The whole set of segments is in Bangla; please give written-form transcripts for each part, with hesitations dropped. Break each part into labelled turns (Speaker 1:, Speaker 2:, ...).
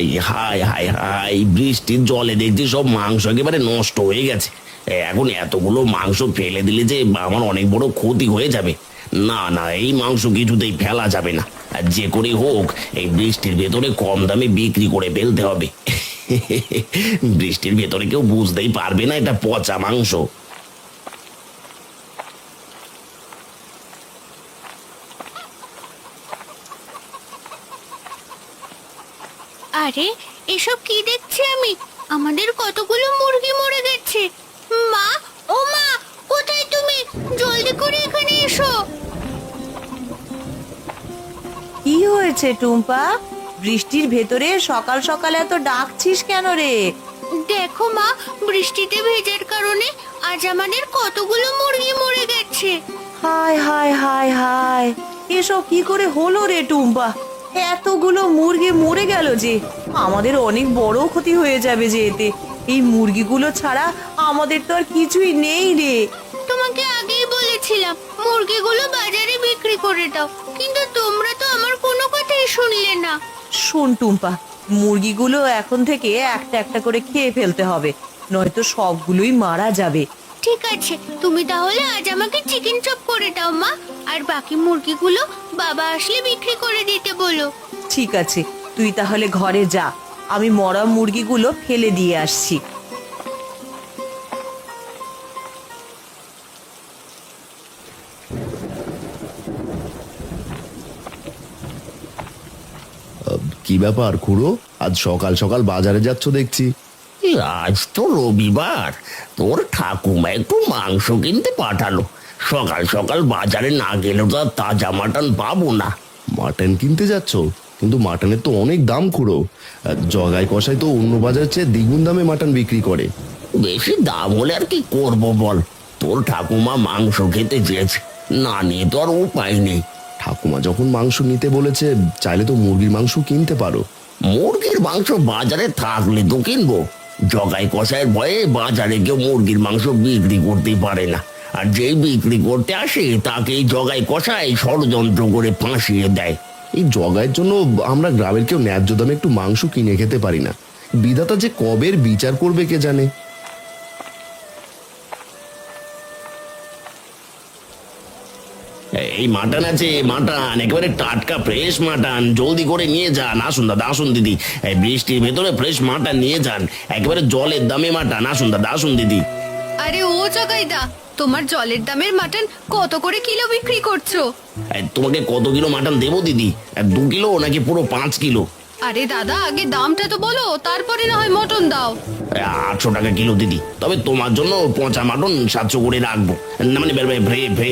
Speaker 1: এই হায় হায় হায়, বৃষ্টির জলে দেখছি সব মাংস একেবারে নষ্ট হয়ে গেছে। এখন এতগুলো মাংস ফেলে দিলে যে আমার অনেক বড় ক্ষতি হয়ে যাবে। না না, এই মাংস কিছুতেই ফেলা যাবে না। আর যে করে হোক এই বৃষ্টির ভেতরে কম দামে বিক্রি করে ফেলতে হবে। বৃষ্টির ভেতরে কেউ বুঝতেই পারবে না এটা পচা মাংস।
Speaker 2: আরে, এসব কি দেখছি আমি? আমাদের কতগুলো মুরগি মরে গেছে। মা, ও মা, কোথায় তুমি? জলদি করে এখানে এসো।
Speaker 3: কি হয়েছে টুম্পা? বৃষ্টির ভেতরে সকাল সকাল এত ডাকছিস কেন রে?
Speaker 2: দেখো মা, বৃষ্টিতে ভেজার কারণে আজ আমাদের কতগুলো মুরগি মরে গেছে।
Speaker 3: হায় হায় হায় হায়, এসব কি করে হলো রে টুম্পা? এতগুলো মুরগি মরে গেল যে, আমাদের অনেক বড় ক্ষতি হয়ে যাবে যে এতে। এই মুরগিগুলো ছাড়া আমাদের তো আর কিছুই নেই রে।
Speaker 2: তোমাকে আগেই বলেছিলাম মুরগিগুলো বাজারে বিক্রি করে দাও, কিন্তু তোমরা তো আমার কোনো কথাই শুনলে না।
Speaker 3: শোন টুম্পা, মুরগিগুলো এখন থেকে একটা একটা করে খেয়ে ফেলতে হবে, নয়তো সবগুলোই মারা যাবে।
Speaker 2: ঠিক আছে, তুমি তাহলে আজ আমাকে চিকেন চপ করে দাও মা, আর বাকি মুরগিগুলো বাবা আসলে বিক্রি করে দিতে বলো।
Speaker 3: ঠিক আছে, তুই তাহলে ঘরে যা, আমি মরা মুরগিগুলো ফেলে দিয়ে আসছি।
Speaker 4: কি ব্যাপার খুড়ো, আজ সকাল সকাল বাজারে যাচ্ছ দেখছি?
Speaker 1: আজ তো রবিবার, তোর ঠাকুমা একটু মাংস কিনতে পাঠালো। সকাল সকাল বাজারে না গেলেও তো আর তাজা মাটন পাবো না।
Speaker 4: মাটন কিনতে যাচ্ছ? কিন্তু মাটনের তো অনেক দাম খুড়ো। জগাই কষাই তো অন্য বাজারের চেয়ে দ্বিগুণ দামে মাটন বিক্রি করে।
Speaker 1: বেশি দাম হলে আর কি করবো বল, তোর ঠাকুমা মাংস খেতে চেয়েছে, না নিয়ে তো আর উপায় নেই।
Speaker 4: ঠাকুমা যখন মাংস নিতে বলেছে, চাইলে তো মুরগির মাংস কিনতে পারো।
Speaker 1: মুরগির মাংস বাজারে থাকলে তো কিনবো। জগাই কষাইয়ের ভয়ে বাজারে কেউ মুরগির মাংস বিক্রি করতে পারে না, আর যেই বিক্রি করতে আসে তাকেই জগাই কষাই ষড়যন্ত্র করে ফাঁসিয়ে দেয়।
Speaker 4: এই জগাইয়ের জন্য আমরা গ্রামের কেউ ন্যায্য দামে একটু মাংস কিনে খেতে পারি না। বিধাতা যে কবের বিচার করবে কে জানে।
Speaker 1: এই মাটন আছে, মাটন একেবারে টাটকা ফ্রেশ মাটন, জলদি করে নিয়ে যান। আসুন দাদা, আসুন দিদি, এই বৃষ্টির ভেতরে ফ্রেশ মাটন নিয়ে যান, একেবারে জলের দামে মাটন। আসুন দাদা, আসুন দিদি।
Speaker 5: আরে ও জগাইদা, তোমার জলের দামের মাটন কত করে কিলো বিক্রি করছো?
Speaker 1: তোমাকে কত কিলো মাটন দেবো দিদি? 2 কিলো নাকি পুরো 5 কিলো?
Speaker 5: আরে দাদা, আগে দামটা তো বলো, তারপরে না হয় মটন দাও।
Speaker 1: 800 টাকা কিলো দিদি। তবে তোমার জন্য পচা মাটন 700 করে রাখবো, না মানে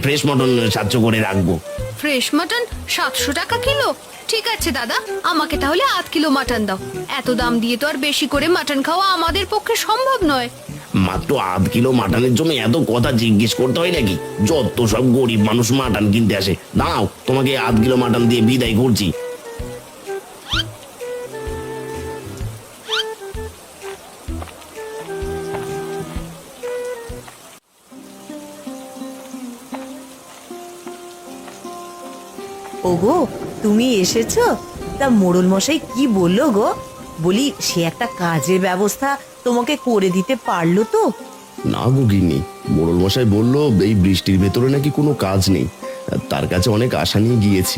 Speaker 1: ফ্রেশ মটন 700 করে রাখবো।
Speaker 5: ফ্রেশ মাটন 700 টাকা কিলো? ঠিক আছে দাদা, আমাকে তাহলে 8 কিলো মাটন দাও। এত দাম দিয়ে তো আর বেশি করে মাটন খাওয়া আমাদের পক্ষে সম্ভব নয়।
Speaker 1: মাত্র 8 কিলো মাটনের জন্য এত কথা জিজ্ঞেস করতে হয় নাকি? যত সব গরিব মানুষ মাটন কিনতে আসে। দাঁড়াও, তোমাকে 8 কিলো মাটন দিয়ে বিদায় করছি।
Speaker 3: ওগো, তুমি এসেছো? তা মোড়ল মশাই কি বললো গো? বলি, সে একটা কাজের ব্যবস্থা তোমাকে করে দিতে পারলো তো?
Speaker 4: না গো গিন্নি, মোড়ল মশাই বললো এই বৃষ্টির ভেতরে নাকি কোনো কাজ নেই। তার কাছে অনেক আশা নিয়ে গিয়েছি,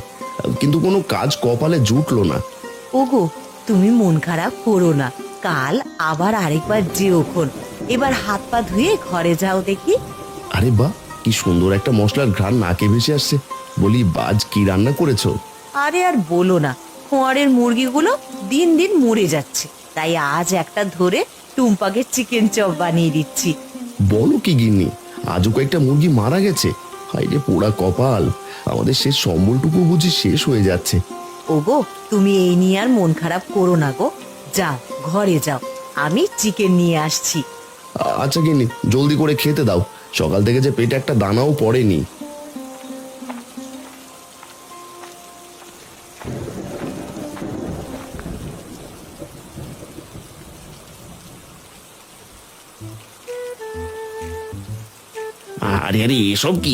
Speaker 4: কিন্তু কোনো কাজ কপালে জুটলো না।
Speaker 3: ওগো, তুমি মন খারাপ করো না, কাল আবার আরেকবার যেওখন। এবার হাত পা ধুয়ে ঘরে যাও দেখি।
Speaker 4: আরে বাহ, কি সুন্দর একটা মশলার ঘ্রাণ নাকে ভেসে আসছে। বলি, আজ কি রান্না করেছো?
Speaker 3: আরে আর বলো না, খোঁয়ারের মুরগিগুলো দিন দিন মরে যাচ্ছে, তাই আজ একটা ধরে টুম্পাকে চিকেন চপ বানিয়ে দিচ্ছি।
Speaker 4: বলো কি গিন্নি, আজও কয়েকটা মুরগি মারা গেছে? হাইরে পোড়া কপাল, আমাদের শেষ সম্বলটুকু বুঝি শেষ হয়ে যাচ্ছে।
Speaker 3: ওগো, তুমি এই নিয়ে আর মন খারাপ করো না গো, যাও ঘরে যাও, আমি চিকেন নিয়ে আসছি।
Speaker 4: আচ্ছা গিন্নি, জলদি করে খেতে দাও, সকাল থেকে যে পেটে একটা দানাও পড়েনি।
Speaker 1: আরে আরে, এসব কি?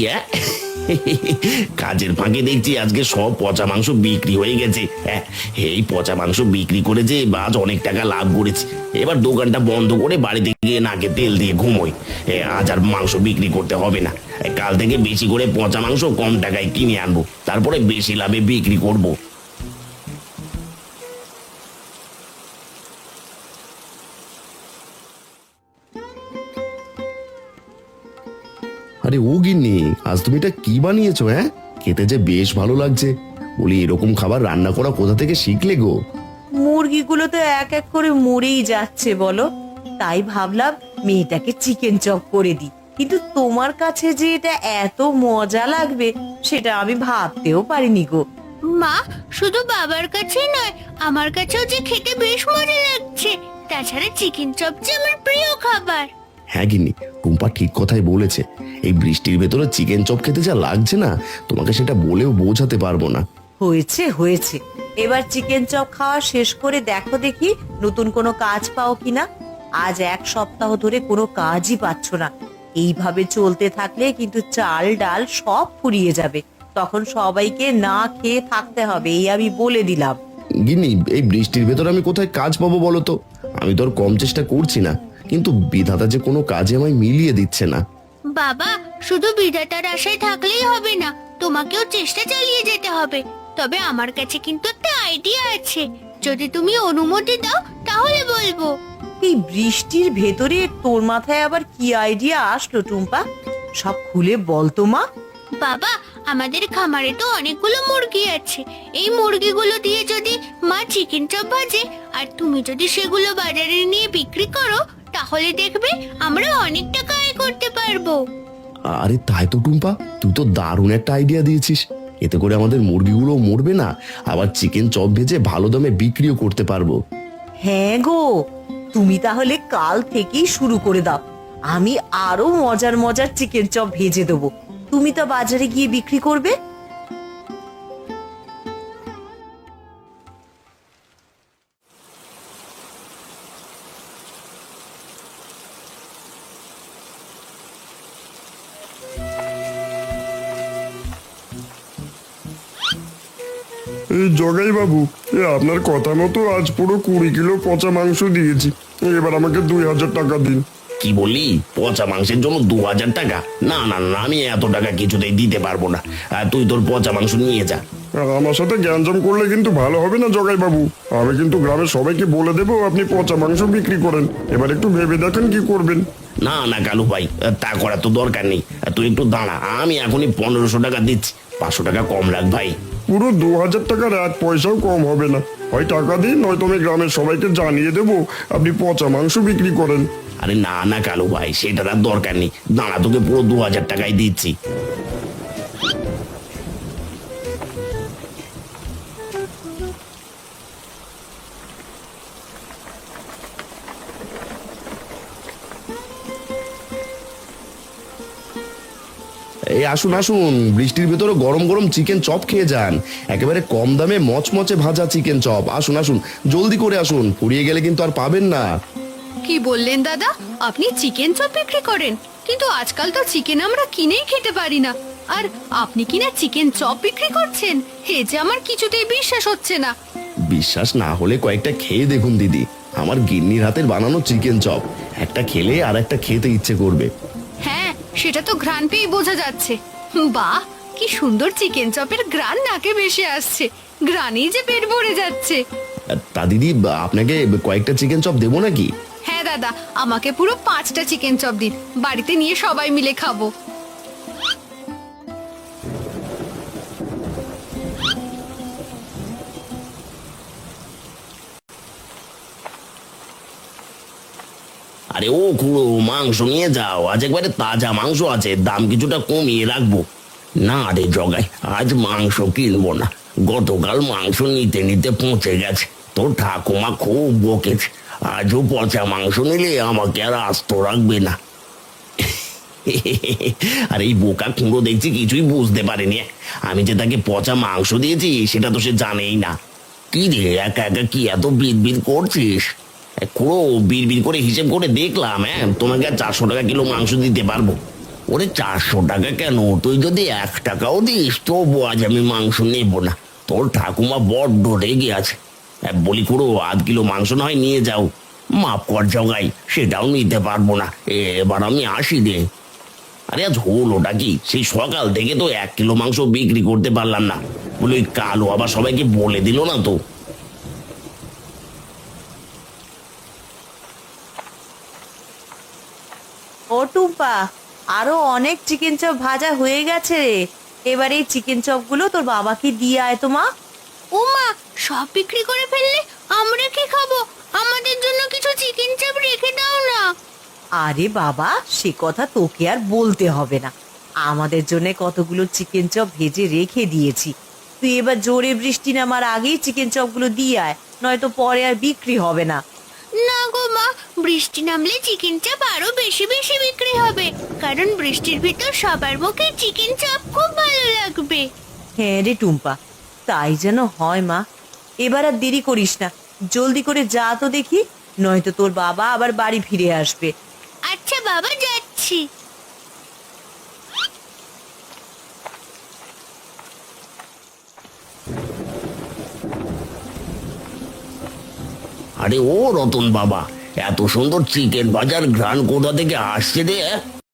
Speaker 1: কাজের ফাঁকে দেখছি আজকে সব পচা মাংস বিক্রি হয়ে গেছে। এই পচা মাংস বিক্রি করে যে আজ অনেক টাকা লাভ করেছি। এবার দোকানটা বন্ধ করে বাড়িতে গিয়ে নাকে তেল দিয়ে ঘুমোই। আজ আর মাংস বিক্রি করতে হবে না। কাল থেকে বেশি করে পচা মাংস কম টাকায় কিনে আনবো, তারপরে বেশি লাভে বিক্রি করব।
Speaker 4: আরে ও গিন্নি, আজ তুমি এটা কি বানিয়েছো? হ্যাঁ, খেতে যে বেশ ভালো লাগছে। বলি, এরকম খাবার রান্না করা কোথা থেকে শিখলে গো?
Speaker 3: মুরগিগুলো তো এক এক করে মরেই যাচ্ছে বলো, তাই ভাবলাম মেয়েটাকে চিকেন চপ করে দিই। কিন্তু তোমার কাছে যে এটা এত মজা লাগবে সেটা আমি ভাবতেও পারিনি গো।
Speaker 2: মা, শুধু বাবার কাছেই নয়, আমার কাছেও যে খেতে বেশ মজা লাগছে। তাছাড়া চিকেন চপ যে আমার প্রিয় খাবার।
Speaker 4: হ্যাঁ গিন্নি, টুম্পা ঠিক কথাই বলেছে। এই বৃষ্টির ভেতরে চিকেন চপ খেতে যা লাগছে না, তোমাকে সেটা বলেও বোঝাতে পারবো না।
Speaker 3: হয়েছে হয়েছে, এবার চিকেন চপ খাওয়া শেষ করে দেখো দেখি নতুন কোনো কাজ পাও কিনা। আজ এক সপ্তাহ ধরে কোনো কাজই পাচ্ছ না। এইভাবে চলতে থাকলে কিন্তু চাল ডাল সব ফুরিয়ে যাবে, তখন সবাইকে না খেয়ে থাকতে হবে, এই আমি বলে দিলাম।
Speaker 4: গিন্নি, এই বৃষ্টির ভেতর আমি কোথায় কাজ পাবো বলো তো? আমি তো আর কম চেষ্টা করছি না, কিন্তু বিধাতা যে কোনো কাজে আমায় মিলিয়ে দিচ্ছে না।
Speaker 2: বাবা, শুধু বিধাতার আশায় থাকলেই হবে না, তোমাকেও চেষ্টা চালিয়ে যেতে হবে। তবে আমার কাছে কিন্তু একটা আইডিয়া আছে, যদি তুমি অনুমতি দাও তাহলে বলবো।
Speaker 3: এই বৃষ্টির ভেতরে তোর মাথায় আবার কি আইডিয়া আসলো টুম্পা? সব খুলে বল তো মা।
Speaker 2: বাবা, আমাদের খামারে তো অনেকগুলো মুরগি আছে। এই মুরগিগুলো দিয়ে যদি মা চিকেন চপ ভাজে আর তুমি যদি সেগুলো বাজারে নিয়ে বিক্রি করো, তাহলে দেখবে আমরা অনেক টাকা আয় করতে পারবো।
Speaker 4: আরে তাই তো টুম্পা, তুই তো দারুণ একটা আইডিয়া দিয়েছিস। এতে করে আমাদের মুরগিগুলো মরবে না, আবার চিকেন চপ ভেজে ভালো দামে বিক্রিও করতে পারবো।
Speaker 3: হ্যাঁ গো, তুমি তাহলে কাল থেকেই শুরু করে দাও। আমি আরো মজার মজার চিকেন চপ ভেজে দেবো, তুমি তো বাজারে গিয়ে বিক্রি করবে।
Speaker 6: এই জগাই বাবু, আপনার কথা মতো আজ পুরো 20 কিলো পচা মাংস দিয়েছি। এবার আমাকে 2000 টাকা দিন।
Speaker 1: কি বললি? পচা মাংসের জন্য 2000 টাকা? না না না, আমি এত টাকা কিছুতেই দিতে পারবো না। তুই তোর পচা মাংস নিয়ে যা।
Speaker 6: আর আমার সাথে গ্যাঞ্জাম করলে কিন্তু ভালো হবে না জগাই বাবু। আমি কিন্তু গ্রামের সবাইকে বলে দেবো আপনি পচা মাংস বিক্রি করেন। এবার একটু ভেবে দেখেন কি করবেন।
Speaker 1: না না কালু ভাই, তা করার তো দরকার নেই। তুই একটু দাঁড়া, আমি এখনই 1500 টাকা দিচ্ছি। 500 টাকা কম রাখ ভাই।
Speaker 6: পুরো 2000 টাকার এক পয়সাও কম হবে না। হয় টাকা দিন, নয়তো আমি গ্রামের সবাইকে জানিয়ে দেবো আপনি পচা মাংস বিক্রি করেন।
Speaker 1: আরে না না কালু ভাই, সেটার আর দরকার নেই। দাঁড়া, তোকে পুরো 2000 টাকাই দিচ্ছি।
Speaker 4: এই আসুন আসুন, বৃষ্টির ভেতরে গরম গরম চিকেন চপ খেয়ে যান। একেবারে কম দামে মচমচে ভাজা চিকেন চপ। আসুন আসুন, জলদি করে আসুন, ফুরিয়ে গেলে কিন্তু আর পাবেন না।
Speaker 5: কি বললেন দাদা, আপনি চিকেন চপ বিক্রি করেন? কিন্তু আজকাল তো চিকেন আমরা কিনেই খেতে পারি না, আর আপনি কিনা চিকেন চপ বিক্রি করছেন? হে যে আমার কিছুতেই বিশ্বাস হচ্ছে না।
Speaker 4: বিশ্বাস না হলে কয়েকটা খেয়ে দেখুন দিদি, আমার গিন্নির হাতের বানানো চিকেন চপ। একটা খেলে আর একটা খেতে ইচ্ছে করবে।
Speaker 5: হ্যাঁ, সেটা তো ঘ্রাণ পেয়েই বোঝা যাচ্ছে। বাহ, কি সুন্দর চিকেন চপের ঘ্রাণ নাকে ভেসে আসছে, ঘ্রাণেই যে পেট ভরে যাচ্ছে।
Speaker 4: তা দিদি, আপনাকে কয়েকটা চিকেন চপ দেবো নাকি?
Speaker 5: হ্যাঁ দাদা, আমাকে পুরো 5টা চিকেন চপ দিন, বাড়িতে নিয়ে সবাই মিলে খাবো।
Speaker 1: আরে ও খুড়ো, মাংস নিয়ে যাও। আজ একবারে তাজা মাংস আছে, দাম কিছুটা কমিয়ে রাখবো। না রে জগাই, আজ মাংস কিনবো না। গতকাল মাংস নিতে নিতে পচে গেছে। তোর ঠাকুমা খুব বকেছে, আজও পচা মাংস নিলে আমাকে আর আস্ত রাখবে না। আর এই বোকা খুঁড়ো দেখছি কিছুই বুঝতে পারেনি। আমি যে তাকে পচা মাংস দিয়েছি সেটা তো সে জানেই না। কি রে, একা একা কি এত বিড়বিড় করছিস? খুড়ো, বিড়বিড় করে হিসেব করে দেখলাম, তোমাকে আর 400 টাকা কিলো মাংস দিতে পারবো। ওরে 400 টাকা কেন, তুই যদি 1 টাকাও দিস তবু আজ আমি মাংস নেব না। তোর ঠাকুমা বড্ড রেগে আছে। বলি খুড়ো, আধ কিলো মাংস নয় নিয়ে যাও। মাপ কর জগাই, সেটাও নিতে পারবো না। এবার আমি আসি রে। আরে আজ হলোটা কি, সেই সকাল থেকে তো 1 কিলো মাংস বিক্রি করতে পারলাম না। বলি ওই কালো আবার সবাইকে বলে দিল না তো।
Speaker 3: ও টুম্পা, আরো অনেক চিকেন চপ ভাজা হয়ে গেছে রে। এবার এই চিকেন চপগুলো তোর বাবাকে দিয়ে আয় তো মা।
Speaker 2: ও মা, সব বিক্রি করে ফেললে আমরা কি খাবো? আমাদের জন্য কিছু চিকেন চপ রেখে দাও না।
Speaker 3: আরে বাবা, সে কথা তোকে আর বলতে হবে না। আমাদের জন্য কতগুলো চিকেন চপ ভেজে রেখে দিয়েছি। তুই এবার জোরে বৃষ্টি নামার আগেই চিকেন চপগুলো দিয়ে আয়, নয়তো পরে আর বিক্রি হবে না।
Speaker 2: না গো মা, বৃষ্টি নামলে চিকেন চপ আরো বেশি বেশি বিক্রি হবে, কারণ বৃষ্টির ভিতর সবার মুখে চিকেন চপ খুব ভালো লাগবে।
Speaker 3: হ্যাঁ রে টুম্পা, তাই যেন হয় মা। এবার আর দেরি করিস না, জলদি করে যা তো দেখি, নয়তো তোর বাবা আবার বাড়ি ফিরে আসবে।
Speaker 2: আচ্ছা বাবা, যাচ্ছি।
Speaker 1: আরে ও রতন বাবা, এত সুন্দর চিকেন ভাজার ঘ্রাণ কোথা থেকে আসছে রে?